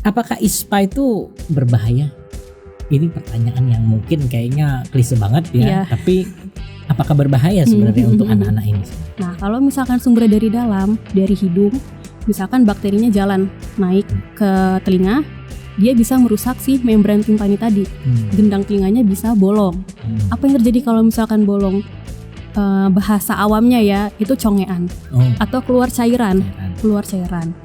Apakah ISPA itu berbahaya? Ini pertanyaan yang mungkin kayaknya klise banget ya, tapi apakah berbahaya sebenarnya untuk anak-anak ini? Nah, kalau misalkan sumbernya dari dalam, dari hidung, misalkan bakterinya jalan naik ke telinga, dia bisa merusak si membran timpani tadi. Gendang telinganya bisa bolong. Apa yang terjadi kalau misalkan bolong? Bahasa awamnya ya, itu congean atau keluar cairan.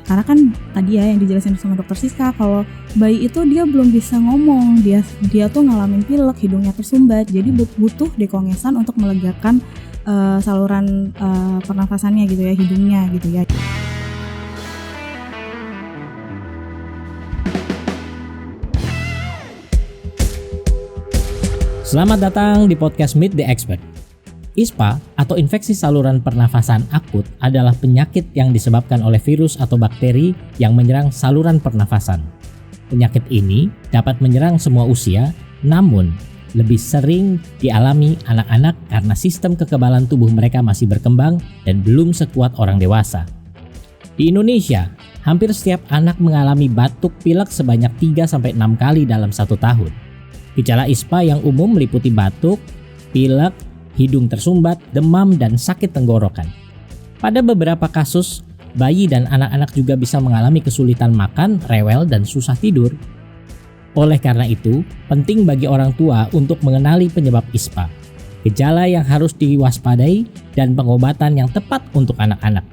Karena kan tadi ya yang dijelasin sama dokter Siska, kalau bayi itu dia belum bisa ngomong, dia tuh ngalamin pilek, hidungnya tersumbat, jadi butuh dekongesan untuk melegakan saluran pernafasannya gitu ya, hidungnya gitu ya. Selamat datang di podcast Meet the Expert. ISPA atau infeksi saluran pernafasan akut adalah penyakit yang disebabkan oleh virus atau bakteri yang menyerang saluran pernafasan. Penyakit ini dapat menyerang semua usia, namun lebih sering dialami anak-anak karena sistem kekebalan tubuh mereka masih berkembang dan belum sekuat orang dewasa. Di Indonesia, hampir setiap anak mengalami batuk pilek sebanyak 3-6 kali dalam 1 tahun. Gejala ISPA yang umum meliputi batuk, pilek, hidung tersumbat, demam, dan sakit tenggorokan. Pada beberapa kasus, bayi dan anak-anak juga bisa mengalami kesulitan makan, rewel, dan susah tidur. Oleh karena itu, penting bagi orang tua untuk mengenali penyebab ISPA, gejala yang harus diwaspadai, dan pengobatan yang tepat untuk anak-anak.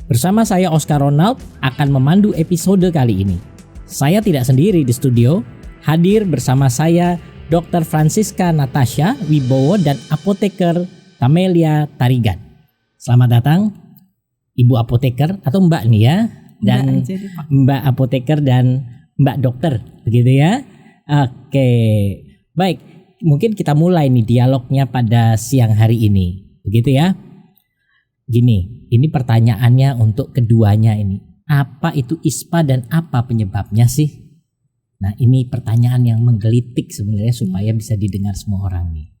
Bersama saya Oscar Ronald akan memandu episode kali ini. Saya tidak sendiri di studio, hadir bersama saya Dr. Francisca Natasha Wibowo dan apoteker Tamelia Tarigan. Selamat datang Ibu apoteker atau Mbak nih ya, dan Mbak apoteker dan Mbak dokter, begitu ya. Oke, baik, mungkin kita mulai nih dialognya pada siang hari ini, begitu ya. Gini, ini pertanyaannya untuk keduanya ini. Apa itu ISPA dan apa penyebabnya sih? Nah, ini pertanyaan yang menggelitik sebenarnya supaya bisa didengar semua orang nih.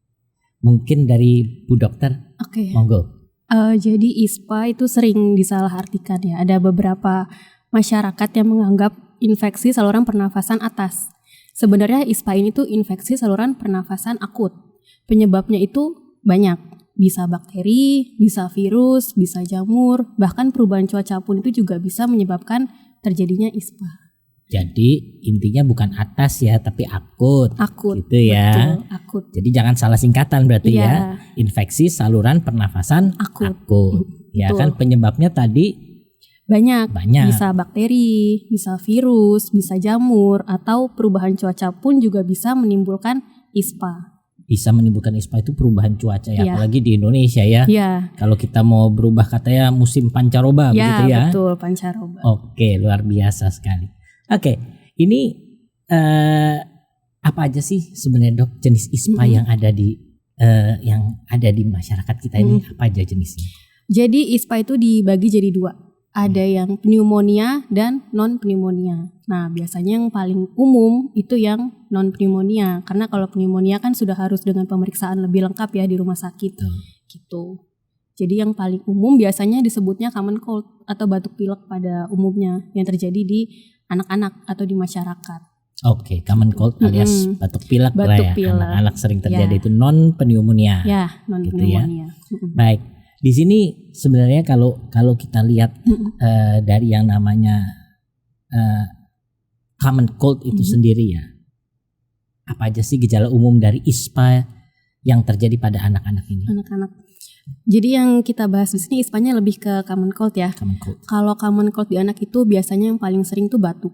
Mungkin dari Bu Dokter, monggo. Jadi ISPA itu sering disalahartikan ya. Ada beberapa masyarakat yang menganggap infeksi saluran pernafasan atas. Sebenarnya ISPA ini tuh infeksi saluran pernafasan akut. Penyebabnya itu banyak. Bisa bakteri, bisa virus, bisa jamur, bahkan perubahan cuaca pun itu juga bisa menyebabkan terjadinya ISPA. Jadi intinya bukan atas ya, tapi akut gitu ya. Betul, akut. Jadi jangan salah singkatan berarti ya. Infeksi saluran pernafasan akut. Ya betul. Kan penyebabnya tadi banyak. Bisa bakteri, bisa virus, bisa jamur, atau perubahan cuaca pun juga bisa menimbulkan ISPA. Bisa menimbulkan ISPA itu perubahan cuaca ya, apalagi di Indonesia ya. Kalau kita mau berubah katanya musim pancaroba begitu ya. Betul, pancaroba. Oke, luar biasa sekali. Oke, ini apa aja sih sebenarnya Dok jenis ISPA yang ada di masyarakat kita ini, apa aja jenisnya? Jadi ISPA itu dibagi jadi 2. Ada yang pneumonia dan non pneumonia. Nah, biasanya yang paling umum itu yang non pneumonia, karena kalau pneumonia kan sudah harus dengan pemeriksaan lebih lengkap ya di rumah sakit. Gitu. Jadi yang paling umum biasanya disebutnya common cold atau batuk pilek pada umumnya yang terjadi di anak-anak atau di masyarakat. Oke, common cold alias batuk pilek lah ya. Anak-anak sering terjadi itu non pneumonia. Ya, non pneumonia. Ya. Baik. Di sini sebenarnya kalau kita lihat dari yang namanya common cold itu sendiri ya. Apa aja sih gejala umum dari ISPA yang terjadi pada anak-anak ini? Anak-anak. Jadi yang kita bahas di sini ISPA-nya lebih ke common cold ya. Kalau common cold di anak itu biasanya yang paling sering tuh batuk.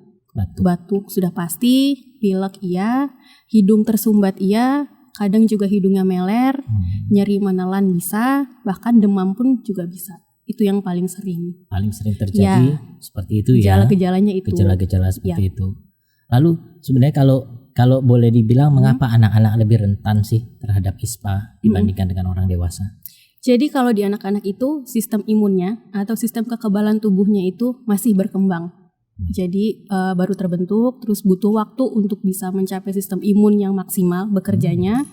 Batuk sudah pasti, pilek iya, hidung tersumbat iya, kadang juga hidungnya meler, nyeri menelan bisa, bahkan demam pun juga bisa. Itu yang paling sering. Paling sering terjadi seperti itu ya. Gejala-gejalanya itu. Gejala-gejala seperti itu. Lalu sebenarnya kalau boleh dibilang mengapa anak-anak lebih rentan sih terhadap ISPA dibandingkan dengan orang dewasa? Jadi kalau di anak-anak itu sistem imunnya atau sistem kekebalan tubuhnya itu masih berkembang. Jadi baru terbentuk, terus butuh waktu untuk bisa mencapai sistem imun yang maksimal bekerjanya.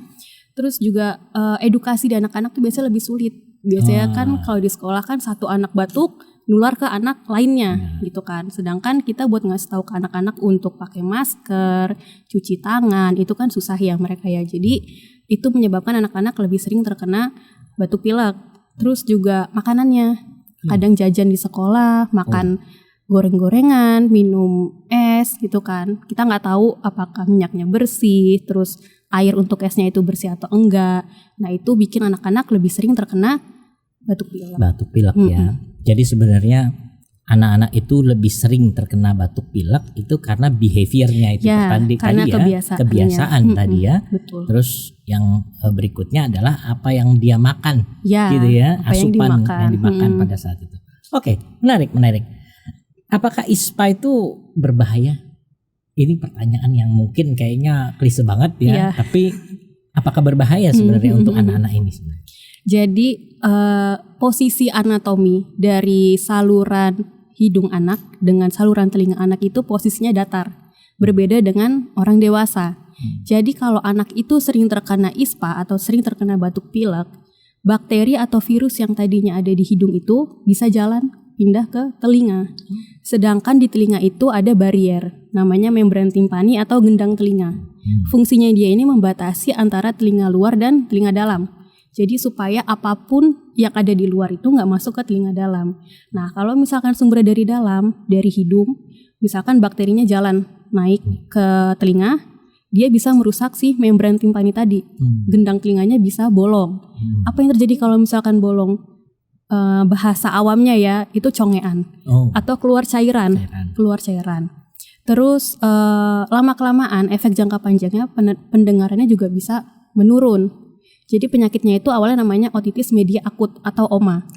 Terus juga edukasi di anak-anak tuh biasanya lebih sulit. Biasanya kan kalau di sekolah kan satu anak batuk, nular ke anak lainnya gitu kan. Sedangkan kita buat ngasih tahu ke anak-anak untuk pakai masker, cuci tangan, itu kan susah ya mereka ya. Jadi itu menyebabkan anak-anak lebih sering terkena batuk pilek. Terus juga makanannya, kadang jajan di sekolah, makan goreng-gorengan, minum es gitu kan. Kita nggak tahu apakah minyaknya bersih, terus air untuk esnya itu bersih atau enggak. Nah itu bikin anak-anak lebih sering terkena batuk pilek. Batuk pilek ya. Jadi sebenarnya anak-anak itu lebih sering terkena batuk pilek itu karena behaviornya itu Ya, tadi karena ya, kebiasaan tadi ya. Betul. Terus yang berikutnya adalah apa yang dia makan, Ya, gitu ya, apa yang asupan dimakan. yang dimakan pada saat itu. Oke, menarik. Apakah ISPA itu berbahaya? Ini pertanyaan yang mungkin kayaknya klise banget ya, Iya. tapi apakah berbahaya sebenarnya untuk anak-anak ini sebenarnya? Jadi posisi anatomi dari saluran hidung anak dengan saluran telinga anak itu posisinya datar, berbeda dengan orang dewasa. Jadi kalau anak itu sering terkena ISPA atau sering terkena batuk pilek, bakteri atau virus yang tadinya ada di hidung itu bisa jalan pindah ke telinga. Sedangkan di telinga itu ada barier, namanya membran timpani atau gendang telinga. Fungsinya dia ini membatasi antara telinga luar dan telinga dalam. Jadi supaya apapun yang ada di luar itu nggak masuk ke telinga dalam. Nah kalau misalkan sumbernya dari dalam, dari hidung, misalkan bakterinya jalan naik ke telinga, dia bisa merusak si membran timpani tadi. Gendang telinganya bisa bolong. Apa yang terjadi kalau misalkan bolong? Bahasa awamnya ya itu congean atau keluar cairan. Terus lama-kelamaan efek jangka panjangnya pendengarannya juga bisa menurun. Jadi penyakitnya itu awalnya namanya otitis media akut atau OMA.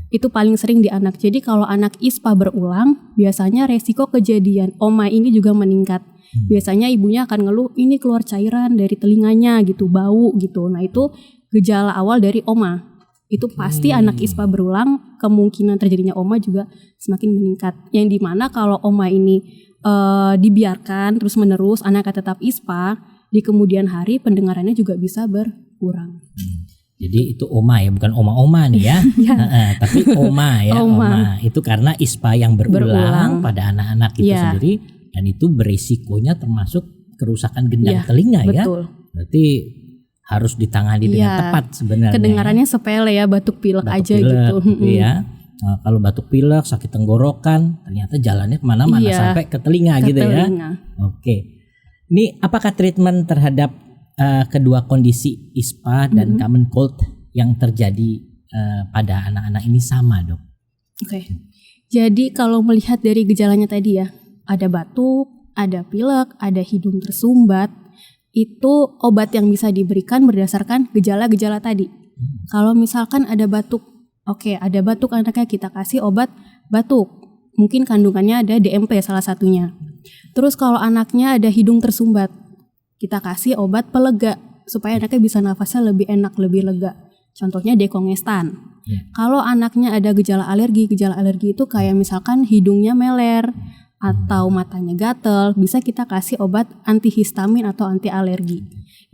Itu paling sering di anak. Jadi kalau anak ISPA berulang, biasanya resiko kejadian OMA ini juga meningkat. Biasanya ibunya akan ngeluh ini keluar cairan dari telinganya gitu, bau gitu. Nah itu gejala awal dari OMA. Itu pasti anak ISPA berulang, kemungkinan terjadinya OMA juga semakin meningkat. Yang dimana kalau OMA ini dibiarkan terus menerus, anaknya tetap ISPA, di kemudian hari pendengarannya juga bisa berkurang. Jadi itu OMA ya, bukan oma-oma nih ya. Tapi OMA ya, OMA. Itu karena ISPA yang berulang pada anak-anak itu sendiri, dan itu berisikonya termasuk kerusakan gendang telinga ya. Betul. Berarti harus ditangani dengan tepat sebenarnya. Kedengarannya sepele ya, batuk pilek aja gitu. Ya. Nah, kalau batuk pilek, sakit tenggorokan, ternyata jalannya kemana-mana sampai ke telinga gitu ya. Oke. Ini apakah treatment terhadap kedua kondisi ISPA dan common cold yang terjadi pada anak-anak ini sama, Dok? Oke. Jadi kalau melihat dari gejalanya tadi ya, ada batuk, ada pilek, ada hidung tersumbat, itu obat yang bisa diberikan berdasarkan gejala-gejala tadi. Kalau misalkan ada batuk, ada batuk anaknya, kita kasih obat batuk. Mungkin kandungannya ada DMP salah satunya. Terus kalau anaknya ada hidung tersumbat, kita kasih obat pelega supaya anaknya bisa nafasnya lebih enak, lebih lega. Contohnya dekongestan. Kalau anaknya ada gejala alergi itu kayak misalkan hidungnya meler atau matanya gatel, bisa kita kasih obat antihistamin atau anti alergi.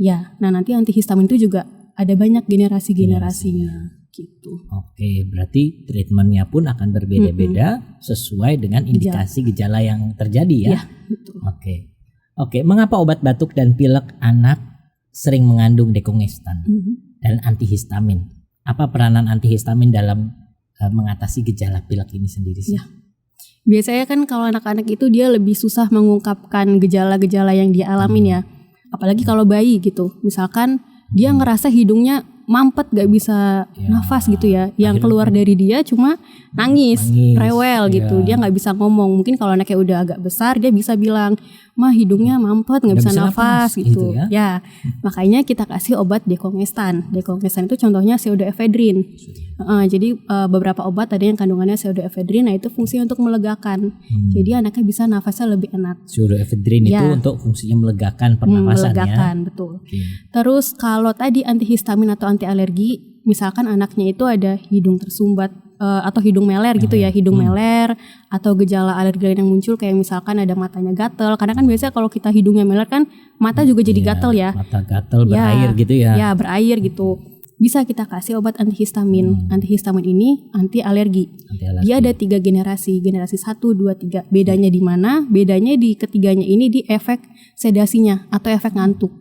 Ya, nah nanti antihistamin itu juga ada banyak generasi-generasinya gitu. Oke, berarti treatmentnya pun akan berbeda-beda sesuai dengan indikasi gejala yang terjadi ya. Ya, betul. Oke, mengapa obat batuk dan pilek anak sering mengandung dekongestan dan antihistamin? Apa peranan antihistamin dalam mengatasi gejala pilek ini sendiri sih? Ya. Biasanya kan kalau anak-anak itu dia lebih susah mengungkapkan gejala-gejala yang dia alamin ya. Apalagi kalau bayi gitu. Misalkan dia ngerasa hidungnya mampet, gak bisa nafas gitu ya. Yang keluar dari dia cuma nangis, rewel gitu. Dia gak bisa ngomong. Mungkin kalau anaknya udah agak besar dia bisa bilang, "Mah hidungnya mampet, gak bisa nafas gitu ya. Makanya kita kasih obat dekongestan. Dekongestan itu contohnya pseudoephedrine. Jadi beberapa obat ada yang kandungannya pseudoephedrine. Nah itu fungsinya untuk melegakan. Jadi anaknya bisa nafasnya lebih enak. Pseudoephedrine itu untuk fungsinya melegakan pernafasan melegakan, betul. Terus kalau tadi antihistamin atau anti alergi, misalkan anaknya itu ada hidung tersumbat atau hidung meler gitu ya, hidung meler atau gejala alergi lain yang muncul kayak misalkan ada matanya gatel. Karena kan biasanya kalau kita hidungnya meler kan mata juga jadi gatel ya. Mata gatel berair gitu ya. Ya, berair gitu. bisa kita kasih obat antihistamin. Antihistamin ini anti alergi. Dia ada 3 generasi 1, 2, 3. Bedanya di mana? Bedanya di ketiganya ini di efek sedasinya atau efek ngantuk.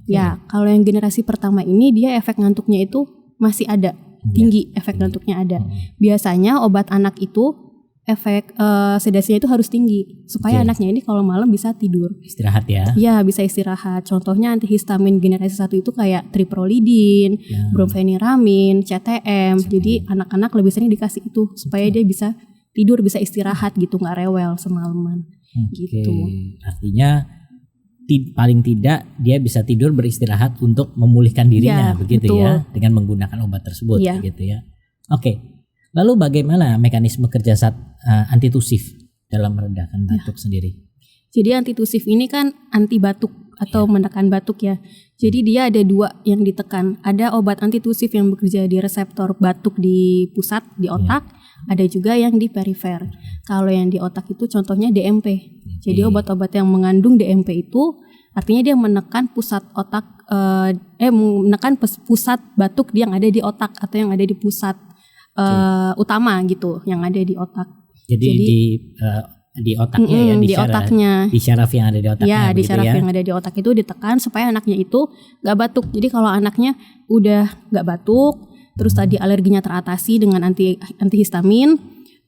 Ya, kalau yang generasi pertama ini dia efek ngantuknya itu masih ada, tinggi, efek ngantuknya ada. Biasanya obat anak itu efek sedasinya itu harus tinggi supaya anaknya ini kalau malam bisa tidur. Istirahat ya? Ya, bisa istirahat. Contohnya antihistamin generasi 1 itu kayak triprolidin, bromfeniramin, CTM. Jadi anak-anak lebih sering dikasih itu supaya dia bisa tidur, bisa istirahat gitu, nggak rewel semalaman. Gitu. Artinya paling tidak dia bisa tidur beristirahat untuk memulihkan dirinya, begitu betul. Ya, dengan menggunakan obat tersebut, gitu ya. Oke. Lalu bagaimana mekanisme kerja zat antitusif dalam meredakan batuk sendiri? Jadi antitusif ini kan anti batuk atau menekan batuk ya. Jadi dia ada 2 yang ditekan. Ada obat antitusif yang bekerja di reseptor batuk di pusat, di otak. Ada juga yang di perifer. Kalau yang di otak itu contohnya DMP. Jadi obat-obat yang mengandung DMP itu artinya dia menekan pusat otak, menekan pusat batuk yang ada di otak atau yang ada di pusat utama gitu, yang ada di otak. Jadi di otaknya ya, di otaknya, di syaraf yang ada di otaknya. Ya, di syaraf yang ada di otak itu ditekan supaya anaknya itu nggak batuk. Jadi kalau anaknya udah nggak batuk, terus tadi alerginya teratasi dengan antihistamin,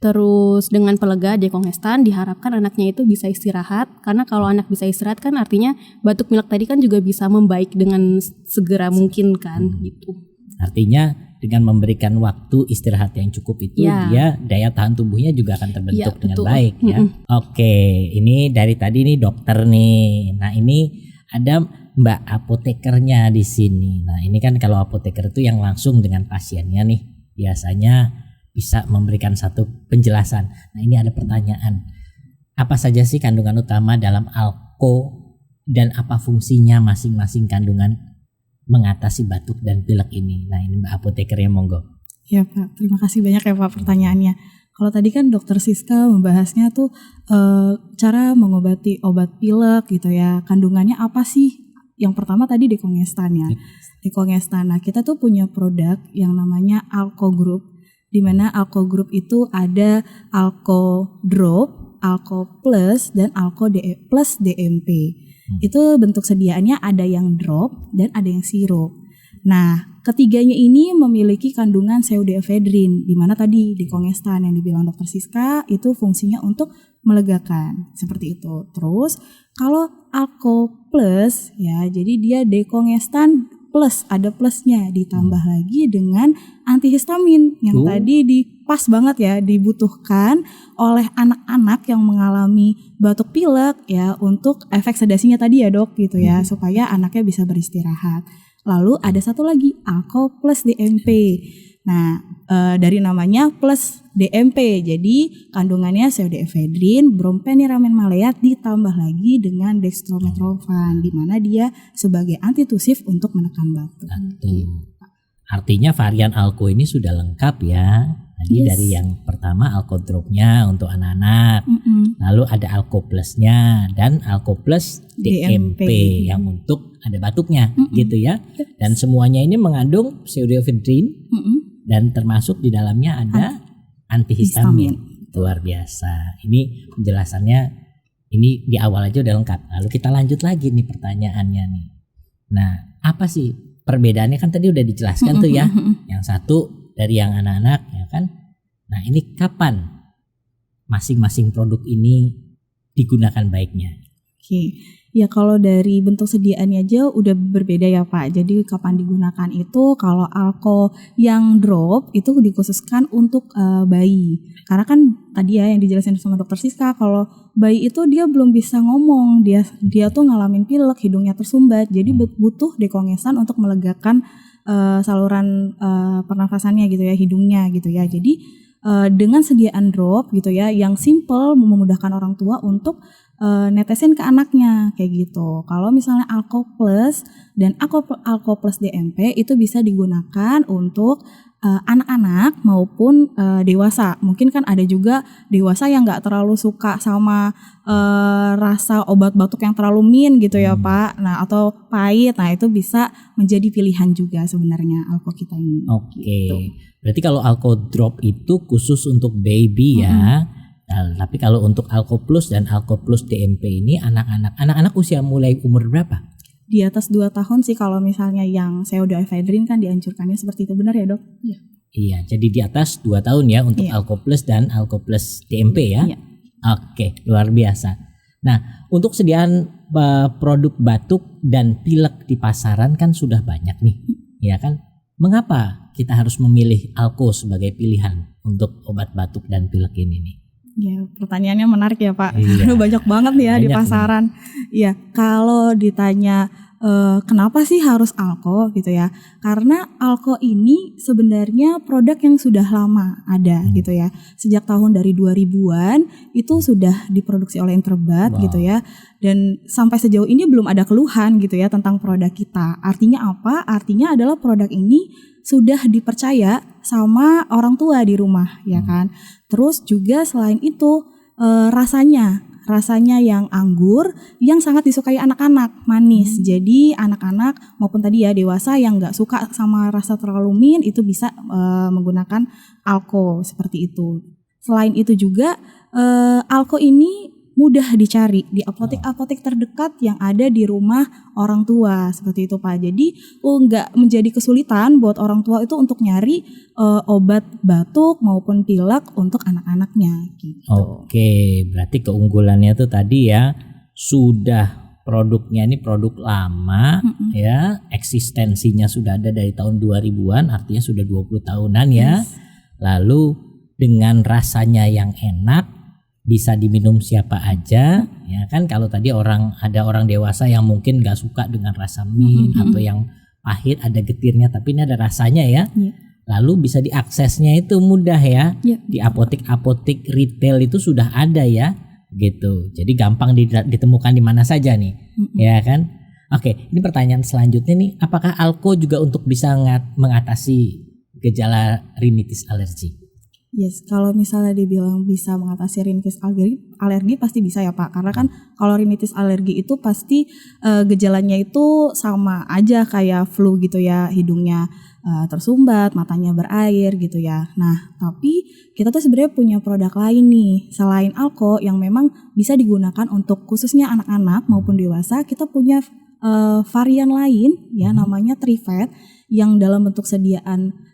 terus dengan pelega dekongestan, diharapkan anaknya itu bisa istirahat. Karena kalau anak bisa istirahat kan artinya batuk pilek tadi kan juga bisa membaik dengan segera mungkin kan gitu. Artinya dengan memberikan waktu istirahat yang cukup itu dia daya tahan tubuhnya juga akan terbentuk dengan baik ya. Oke, ini dari tadi nih dokter nih. Nah, ini ada Mbak apotekernya di sini. Nah, ini kan kalau apoteker itu yang langsung dengan pasiennya nih, biasanya bisa memberikan satu penjelasan. Nah, ini ada pertanyaan. Apa saja sih kandungan utama dalam Alko dan apa fungsinya masing-masing kandungan mengatasi batuk dan pilek ini? Nah, ini Mbak apotekernya, monggo. Ya Pak, terima kasih banyak ya Pak pertanyaannya. Kalau tadi kan Dokter Siska membahasnya tuh cara mengobati obat pilek gitu ya. Kandungannya apa sih? Yang pertama tadi dekongestan ya. Dekongestan. Nah, kita tuh punya produk yang namanya Alko Group, di mana Alko Group itu ada Alko Drop, Alko Plus, dan Alko Plus DMP. Itu bentuk sediaannya ada yang drop dan ada yang sirup. Nah, ketiganya ini memiliki kandungan pseudoephedrine, di mana tadi dekongestan yang dibilang Dokter Siska itu fungsinya untuk melegakan, seperti itu. Terus kalau Alko Plus ya, jadi dia dekongestan plus, ada plusnya, ditambah lagi dengan antihistamin yang tadi pas banget ya dibutuhkan oleh anak-anak yang mengalami batuk pilek ya, untuk efek sedasinya tadi ya Dok gitu ya, supaya anaknya bisa beristirahat. Lalu ada satu lagi Alko Plus DMP. Nah, dari namanya plus DMP, jadi kandungannya pseudoephedrine, bromfeniramin maleat ditambah lagi dengan dextromethorphan, di mana dia sebagai antitusif untuk menekan batuk. Artinya varian Alko ini sudah lengkap ya. Tadi dari yang pertama Alko Drop-nya untuk anak-anak, lalu ada Alko Plus-nya dan Alko Plus DMP yang untuk ada batuknya gitu ya. Dan semuanya ini mengandung pseudoephedrine dan termasuk di dalamnya ada antihistamin. Luar biasa. Ini penjelasannya ini di awal aja udah lengkap. Lalu kita lanjut lagi nih pertanyaannya nih. Nah, apa sih perbedaannya? Kan tadi udah dijelaskan tuh ya. Yang satu dari yang anak-anak ya kan. Nah, ini kapan masing-masing produk ini digunakan baiknya? Oke. Ya kalau dari bentuk sediaannya aja udah berbeda ya Pak. Jadi kapan digunakan itu, kalau Alko yang drop itu dikhususkan untuk bayi. Karena kan tadi ya yang dijelasin sama Dokter Siska, kalau bayi itu dia belum bisa ngomong, dia tuh ngalamin pilek, hidungnya tersumbat. Jadi butuh dekongestan untuk melegakan saluran pernafasannya gitu ya, hidungnya gitu ya. Jadi dengan sediaan drop gitu ya, yang simple memudahkan orang tua untuk netesin ke anaknya kayak gitu. Kalau misalnya Alko Plus dan Alko Plus DMP itu bisa digunakan untuk anak-anak maupun dewasa. Mungkin kan ada juga dewasa yang nggak terlalu suka sama rasa obat batuk yang terlalu min gitu ya Pak. Nah atau pahit, nah itu bisa menjadi pilihan juga sebenarnya Alko kita ini. Oke. Gitu. Berarti kalau Alko Drop itu khusus untuk baby ya. Nah, tapi kalau untuk Alko Plus dan Alko Plus DMP ini anak-anak usia mulai umur berapa? Di atas 2 tahun sih kalau misalnya yang pseudoephedrine kan dianjurkannya seperti itu, benar ya dok? Iya, jadi di atas 2 tahun ya untuk Alko Plus dan Alko Plus DMP ya. Iya. Oke, luar biasa. Nah, untuk sediaan produk batuk dan pilek di pasaran kan sudah banyak nih, ya kan? Mengapa kita harus memilih Alko sebagai pilihan untuk obat batuk dan pilek ini nih? Ya, pertanyaannya menarik ya Pak. Iya. Banyak banget nih ya di Banyak pasaran. Iya, kalau ditanya kenapa sih harus Alko gitu ya? Karena Alko ini sebenarnya produk yang sudah lama ada gitu ya. Sejak tahun dari 2000-an itu sudah diproduksi oleh Interbat gitu ya. Dan sampai sejauh ini belum ada keluhan gitu ya tentang produk kita. Artinya apa? Artinya adalah produk ini sudah dipercaya sama orang tua di rumah ya kan. Terus juga selain itu rasanya yang anggur yang sangat disukai anak-anak, manis. Jadi anak-anak maupun tadi ya dewasa yang nggak suka sama rasa terlalu min itu bisa menggunakan Alko seperti itu. Selain itu juga Alko ini mudah dicari di apotek-apotek terdekat yang ada di rumah orang tua seperti itu Pak. Jadi nggak menjadi kesulitan buat orang tua itu untuk nyari obat batuk maupun pilek untuk anak-anaknya gitu. Oke, berarti keunggulannya tuh tadi ya sudah produknya ini produk lama ya, eksistensinya sudah ada dari tahun 2000-an, artinya sudah 20 tahunan ya. Lalu dengan rasanya yang enak, bisa diminum siapa aja ya kan. Kalau tadi ada orang dewasa yang mungkin gak suka dengan rasa min atau yang pahit ada getirnya, tapi ini ada rasanya ya. Lalu bisa diaksesnya itu mudah ya. Di apotek-apotek retail itu sudah ada ya gitu. Jadi gampang ditemukan di mana saja nih ya kan. Oke, ini pertanyaan selanjutnya nih, apakah Alko juga untuk bisa mengatasi gejala rinitis alergi? Yes, kalau misalnya dibilang bisa mengatasi rinitis alergi pasti bisa ya Pak. Karena kan kalau rinitis alergi itu pasti gejalanya itu sama aja kayak flu gitu ya. Hidungnya tersumbat, matanya berair gitu ya. Nah, tapi kita tuh sebenarnya punya produk lain nih. Selain Alko yang memang bisa digunakan untuk khususnya anak-anak maupun dewasa, kita punya varian lain ya namanya Trifet yang dalam bentuk sediaan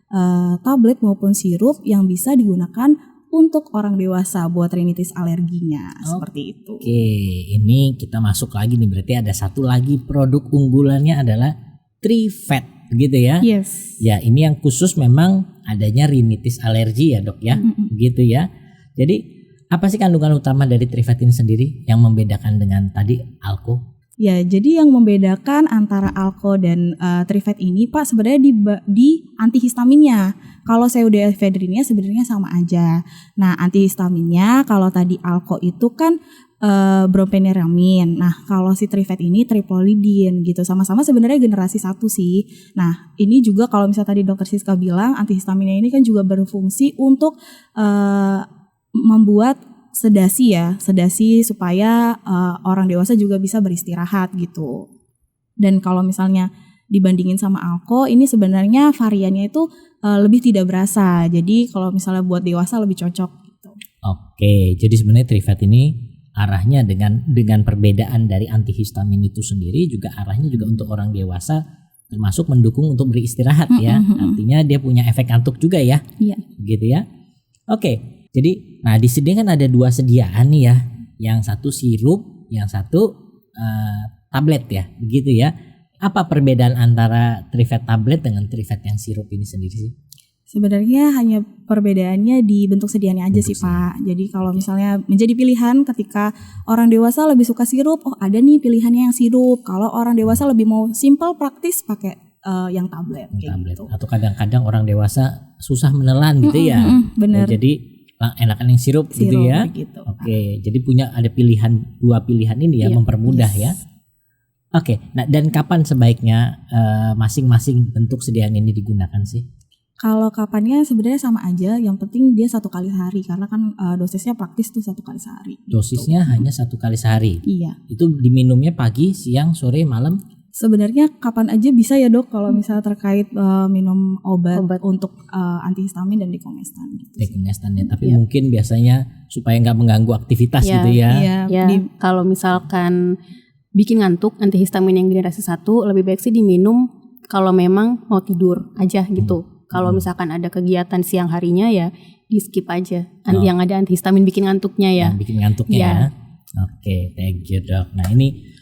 tablet maupun sirup yang bisa digunakan untuk orang dewasa buat rinitis alerginya seperti itu. Oke, ini kita masuk lagi nih, berarti ada satu lagi produk unggulannya adalah Trifet gitu ya. Yes. Ya, ini yang khusus memang adanya rinitis alergi ya dok ya, gitu ya. Jadi apa sih kandungan utama dari Trifet ini sendiri yang membedakan dengan tadi Alko? Ya, jadi yang membedakan antara Alko dan Trifet ini Pak sebenarnya di antihistaminnya. Kalau pseudoephedrine sebenarnya sama aja. Nah, antihistaminnya kalau tadi Alko itu kan brompheniramine. Nah, kalau si Trifet ini triprolidin gitu. Sama-sama sebenarnya generasi 1 sih. Nah, ini juga kalau misalnya tadi Dr. Siska bilang antihistaminnya ini kan juga berfungsi untuk membuat sedasi supaya orang dewasa juga bisa beristirahat gitu. Dan kalau misalnya dibandingin sama Alko, ini sebenarnya variannya itu lebih tidak berasa. Jadi kalau misalnya buat dewasa lebih cocok gitu. Oke, jadi sebenarnya Trifet ini arahnya dengan perbedaan dari antihistamin itu sendiri juga arahnya juga untuk orang dewasa, termasuk mendukung untuk beristirahat ya. Artinya dia punya efek kantuk juga ya. Iya. Gitu ya. Oke. Jadi, nah di sini kan ada 2 sediaan nih ya, yang satu sirup, yang satu tablet ya, begitu ya. Apa perbedaan antara Trifet tablet dengan Trifet yang sirup ini sendiri sih? Sebenarnya hanya perbedaannya di bentuk sediaannya aja sih Pak. Jadi kalau misalnya menjadi pilihan ketika orang dewasa lebih suka sirup, oh ada nih pilihannya yang sirup. Kalau orang dewasa lebih mau simple praktis pakai yang tablet. Gitu. Atau kadang-kadang orang dewasa susah menelan gitu ya. Bener. Jadi enakan yang sirup gitu ya. Gitu, Oke, jadi punya ada pilihan 2 pilihan ini ya, mempermudah ya. Oke, nah dan kapan sebaiknya masing-masing bentuk sediaan ini digunakan sih? Kalau kapannya sebenarnya sama aja, yang penting dia 1 kali sehari karena kan dosisnya praktis tuh 1 kali sehari. Dosisnya hanya 1 kali sehari. Iya. Itu diminumnya pagi, siang, sore, malam. Sebenarnya kapan aja bisa ya dok kalau misalnya terkait minum obat untuk antihistamin dan dekongestan. Gitu. Dekongestannya, tapi mungkin biasanya supaya nggak mengganggu aktivitas gitu ya. Iya. Kalau misalkan bikin ngantuk, antihistamin yang generasi 1 lebih baik sih diminum kalau memang mau tidur aja gitu. Kalau misalkan ada kegiatan siang harinya ya di skip aja. Yang ada antihistamin bikin ngantuknya ya. Yang bikin ngantuknya ya. Oke, thank you dok. Nah ini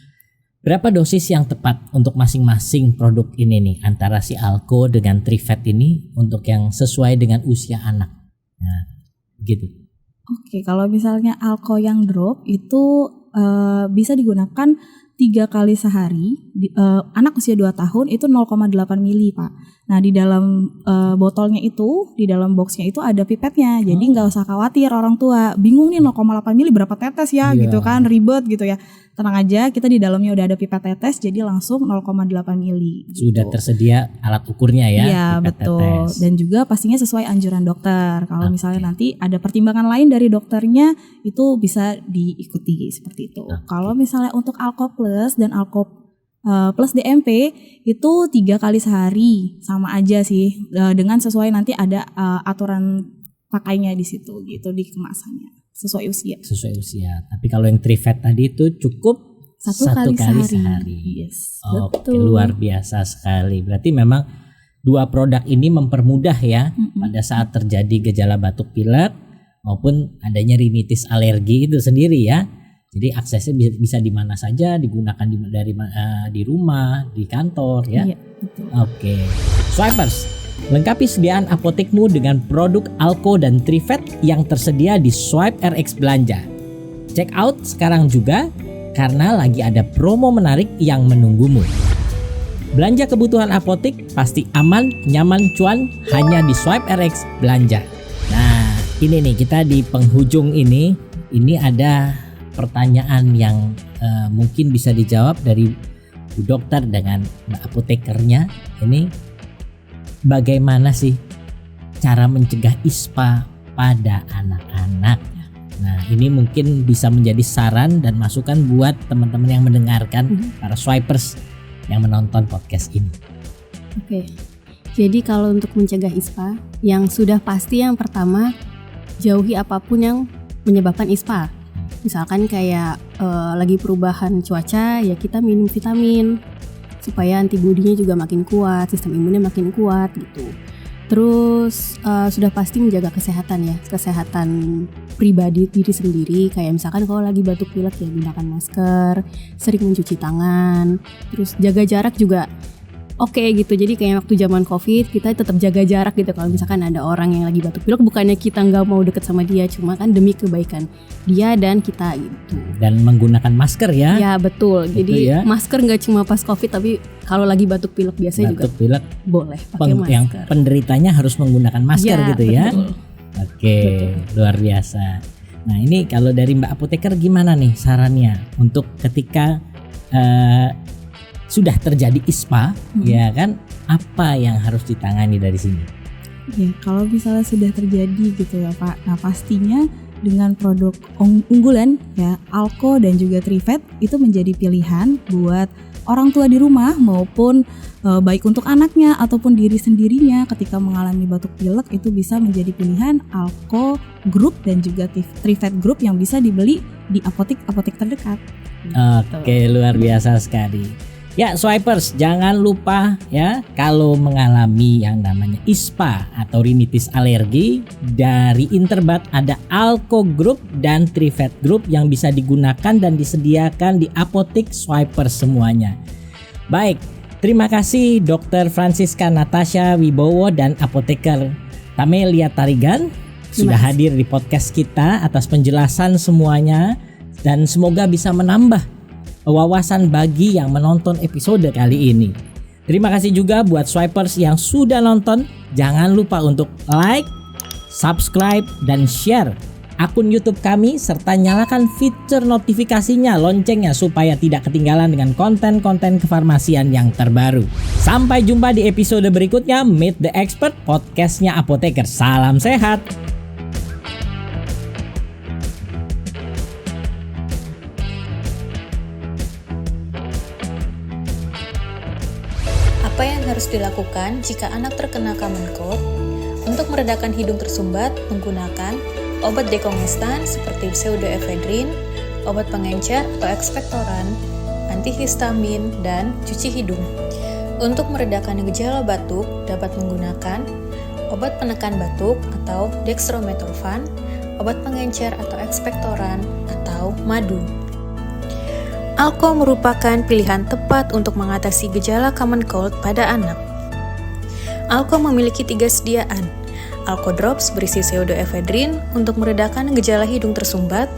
berapa dosis yang tepat untuk masing-masing produk ini nih antara si Alko dengan Trifet ini untuk yang sesuai dengan usia anak? Nah, gitu. Oke, kalau misalnya Alko yang drop itu bisa digunakan 3 kali sehari. Anak usia 2 tahun itu 0,8 mili Pak. Nah di dalam botolnya itu, di dalam boxnya itu ada pipetnya. Jadi nggak usah khawatir orang tua. Bingung nih 0,8 mili berapa tetes ya gitu kan, ribet gitu ya. Tenang aja, kita di dalamnya udah ada pipet tetes, jadi langsung 0,8 mili. Gitu. Sudah tersedia alat ukurnya ya? Iya betul. Tetes. Dan juga pastinya sesuai anjuran dokter. Kalau misalnya nanti ada pertimbangan lain dari dokternya, itu bisa diikuti seperti itu. Kalau misalnya untuk Alko Plus dan Alko Plus DMP itu 3 kali sehari, sama aja sih dengan sesuai nanti ada aturan pakainya di situ gitu di kemasannya. Sesuai usia. Tapi kalau yang Trifet tadi itu cukup 1 kali sehari. Yes, Oke, luar biasa sekali. Berarti memang 2 produk ini mempermudah ya pada saat terjadi gejala batuk pilek maupun adanya rinitis alergi itu sendiri ya. Jadi aksesnya bisa di mana saja, digunakan di rumah, di kantor ya. Iya, betul. Oke. Swipers, lengkapi sediaan apotekmu dengan produk Alko dan Trifet yang tersedia di Swipe RX Belanja. Check out sekarang juga karena lagi ada promo menarik yang menunggumu. Belanja kebutuhan apotek pasti aman, nyaman, cuan hanya di Swipe RX Belanja. Nah, ini nih kita di penghujung ini ada pertanyaan yang mungkin bisa dijawab dari Bu Dokter dengan Mbak apotekernya. Ini bagaimana sih cara mencegah ISPA pada anak-anak? Nah ini mungkin bisa menjadi saran dan masukan buat teman-teman yang mendengarkan, para swipers yang menonton podcast ini. Oke, jadi kalau untuk mencegah ISPA, yang sudah pasti yang pertama, jauhi apapun yang menyebabkan ISPA. Misalkan kayak lagi perubahan cuaca, ya kita minum vitamin supaya antibodinya juga makin kuat, sistem imunnya makin kuat gitu. Terus sudah pasti menjaga kesehatan ya, kesehatan pribadi diri sendiri. Kayak misalkan kalau lagi batuk pilek ya gunakan masker, sering mencuci tangan, terus jaga jarak juga. Oke gitu, jadi kayak waktu zaman COVID kita tetap jaga jarak gitu. Kalau misalkan ada orang yang lagi batuk pilek, bukannya kita nggak mau deket sama dia, cuma kan demi kebaikan dia dan kita gitu. Dan menggunakan masker ya? Ya betul, jadi ya? Masker nggak cuma pas COVID, tapi kalau lagi batuk pilek biasanya juga pilek boleh pakai masker. Yang penderitanya harus menggunakan masker ya, gitu ya? Betul. Oke, luar biasa. Nah ini kalau dari Mbak Apoteker gimana nih sarannya untuk ketika sudah terjadi ISPA, ya kan, apa yang harus ditangani dari sini? Ya, kalau misalnya sudah terjadi gitu ya Pak, nah pastinya dengan produk unggulan ya Alko dan juga Trifet itu menjadi pilihan buat orang tua di rumah maupun baik untuk anaknya ataupun diri sendirinya ketika mengalami batuk pilek, itu bisa menjadi pilihan Alko Group dan juga Trifet Group yang bisa dibeli di apotek terdekat. Oke, luar biasa sekali. Ya swipers, jangan lupa ya kalau mengalami yang namanya ISPA atau rinitis alergi, dari Interbat ada Alko Group dan Trifet Group yang bisa digunakan dan disediakan di apotek swipers semuanya. Baik, terima kasih Dr. Francisca Natasha Wibowo dan apoteker Tamelia Tarigan sudah hadir di podcast kita atas penjelasan semuanya, dan semoga bisa menambah wawasan bagi yang menonton episode kali ini. Terima kasih juga buat swipers yang sudah nonton. Jangan lupa untuk like, subscribe, dan share akun YouTube kami serta nyalakan fitur notifikasinya, loncengnya supaya tidak ketinggalan dengan konten-konten kefarmasian yang terbaru. Sampai jumpa di episode berikutnya Meet the Expert, podcastnya Apoteker. Salam sehat. Apa yang harus dilakukan jika anak terkena common cold? Untuk meredakan hidung tersumbat, menggunakan obat dekongestan seperti pseudoephedrine, obat pengencer atau ekspektoran, antihistamin, dan cuci hidung. Untuk meredakan gejala batuk, dapat menggunakan obat penekan batuk atau dextromethorphan, obat pengencer atau ekspektoran, atau madu. Alko merupakan pilihan tepat untuk mengatasi gejala common cold pada anak. Alko memiliki 3 sediaan. Alko Drops berisi pseudoephedrine untuk meredakan gejala hidung tersumbat,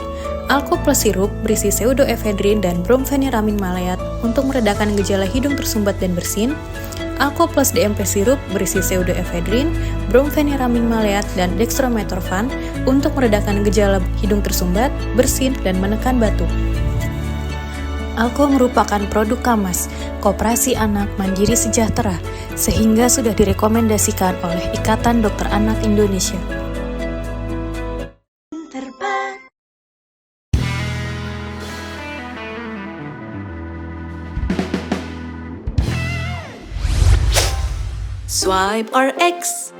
Alko Plus Sirup berisi pseudoephedrine dan bromfeniramin maleat untuk meredakan gejala hidung tersumbat dan bersin, Alko Plus DMP Sirup berisi pseudoephedrine, bromfeniramin maleat, dan dextromethorphan untuk meredakan gejala hidung tersumbat, bersin, dan menekan batuk. Alko merupakan produk Kamas, Koperasi Anak Mandiri Sejahtera, sehingga sudah direkomendasikan oleh Ikatan Dokter Anak Indonesia. Swipe or X.